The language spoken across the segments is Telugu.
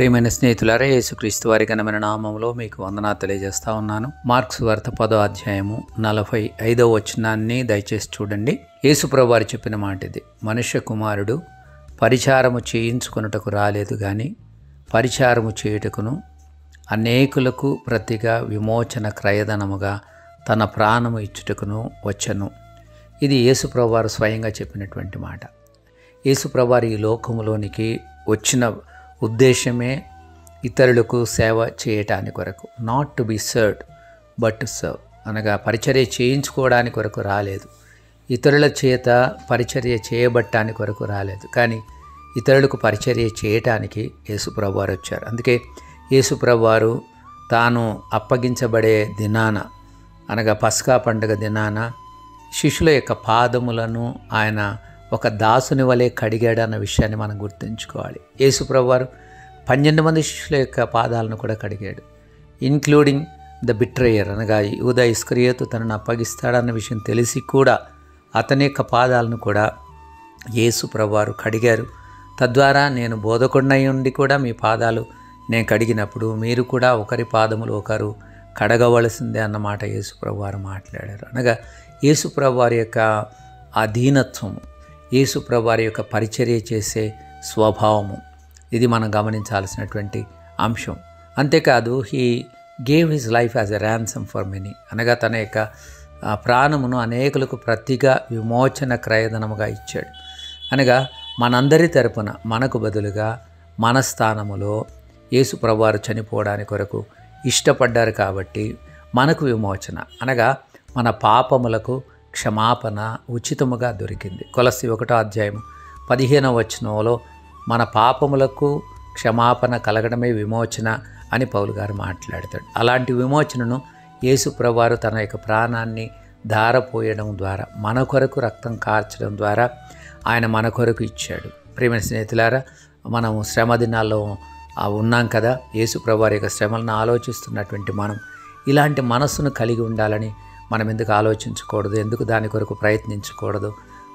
ప్రియమైన స్నేహితులారా, యేసుక్రీస్తు వారి ఘనమైన నామములో మీకు వందనాలు తెలియజేస్తా ఉన్నాను. మార్క్స్ వార్త 10వ అధ్యాయము 45వ వచనాన్ని దయచేసి చూడండి. యేసుప్రభువు వారు చెప్పిన మాట ఇది: మనుష్య కుమారుడు పరిచారము చేయించుకొనుటకు రాలేదు గాని పరిచారము చేయుటకును అనేకులకు ప్రతిగా విమోచన క్రయధనముగా తన ప్రాణము ఇచ్చుటకును వచ్చెను. ఇది యేసుప్రభువు వారు స్వయంగా చెప్పినటువంటి మాట. యేసుప్రభువు వారు ఈ లోకములోనికి వచ్చిన ఉద్దేశమే ఇతరులకు సేవ చేయటానికి కొరకు, not to be served but to serve, అనగా పరిచర్య చేయించుకోవడానికి కొరకు రాలేదు, ఇతరుల చేత పరిచర్య చేయబట్టానికి కొరకు రాలేదు, కానీ ఇతరులకు పరిచర్య చేయటానికి యేసుప్రభువు వారు వచ్చారు. అందుకే యేసుప్రభువు వారు తాను అప్పగించబడే దినాన, అనగా పస్కా పండుగ దినాన శిష్యుల యొక్క పాదములను ఆయన ఒక దాసుని వలె కడిగాడన్న విషయాన్ని మనం గుర్తుంచుకోవాలి. యేసుప్రభువు వారు 12 మంది శిష్యుల యొక్క పాదాలను కూడా కడిగాడు, ఇన్క్లూడింగ్ ద బిట్రేయర్, అనగా యూద ఇస్కరియోతు తనను అప్పగిస్తాడన్న విషయం తెలిసి కూడా అతని యొక్క పాదాలను కూడా యేసుప్రభువు వారు కడిగారు. తద్వారా నేను బోధకుడినై ఉండి కూడా మీ పాదాలు నేను కడిగినప్పుడు మీరు కూడా ఒకరి పాదములు ఒకరు కడగవలసిందే అన్నమాట యేసుప్రభువు వారు మాట్లాడారు. అనగా యేసుప్రభువు వారి యొక్క అధీనత్వము, యేసుప్రభువు వారి యొక్క పరిచర్య చేసే స్వభావము, ఇది మనం గమనించాల్సినటువంటి అంశం. అంతేకాదు, he gave his life as a ransom for many, అనగా తన యొక్క ప్రాణమును అనేకులకు ప్రతిగా విమోచన క్రయధనముగా ఇచ్చాడు. అనగా మనందరి తరపున మనకు బదులుగా మన స్థానములో యేసుప్రభువు వారు చనిపోవడానికి కొరకు ఇష్టపడ్డారు. కాబట్టి మనకు విమోచన, అనగా మన పాపములకు క్షమాపణ ఉచితముగా దొరికింది. కొలస్సీ 1వ అధ్యాయం 15వ వచనంలో మన పాపములకు క్షమాపణ కలగడమే విమోచన అని పౌలు గారు మాట్లాడతాడు. అలాంటి విమోచనను యేసుప్రభువు వారు తన యొక్క ప్రాణాన్ని ధారపోయడం ద్వారా, మన కొరకు రక్తం కార్చడం ద్వారా ఆయన మన కొరకు ఇచ్చాడు. ప్రియమైన స్నేహితులారా, మనము శ్రమ దినాల్లో ఉన్నాం కదా. యేసుప్రభువు వారి యొక్క శ్రమలను ఆలోచిస్తున్నటువంటి మనం ఇలాంటి మనస్సును కలిగి ఉండాలని మనం ఎందుకు ఆలోచించకూడదు? ఎందుకు దాని కొరకు ప్రయత్నించకూడదు?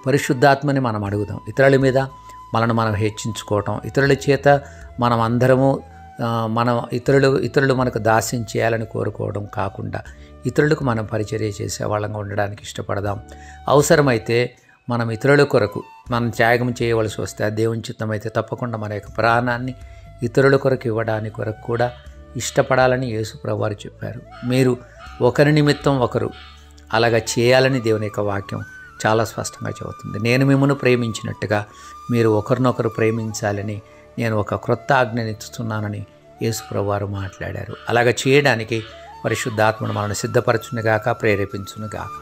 పరిశుద్ధాత్మని మనం అడుగుదాం. ఇతరుల మీద మనను మనం హెచ్చించుకోవటం, ఇతరుల చేత మనం అందరము ఇతరులు మనకు దాస్యం చేయాలని కోరుకోవడం కాకుండా ఇతరులకు మనం పరిచర్య చేసే వాళ్ళంగా ఉండడానికి ఇష్టపడదాం. అవసరమైతే మనం ఇతరుల కొరకు మనం త్యాగం చేయవలసి వస్తే, దేవుని చిత్తమైతే తప్పకుండా మన యొక్క ప్రాణాన్ని ఇతరుల కొరకు ఇవ్వడానికి కొరకు కూడా ఇష్టపడాలని యేసుప్రభువు వారు చెప్పారు. మీరు ఒకరి నిమిత్తం ఒకరు అలాగా చేయాలని దేవుని యొక్క వాక్యం చాలా స్పష్టంగా చెబుతుంది. నేను మిమ్మల్ని ప్రేమించినట్టుగా మీరు ఒకరినొకరు ప్రేమించాలని నేను ఒక క్రొత్త ఆజ్ఞని ఇస్తున్నానని యేసుప్రభువు వారు మాట్లాడారు. అలాగా చేయడానికి పరిశుద్ధాత్మను మనల్ని సిద్ధపరచునుగాక, ప్రేరేపించునుగాక.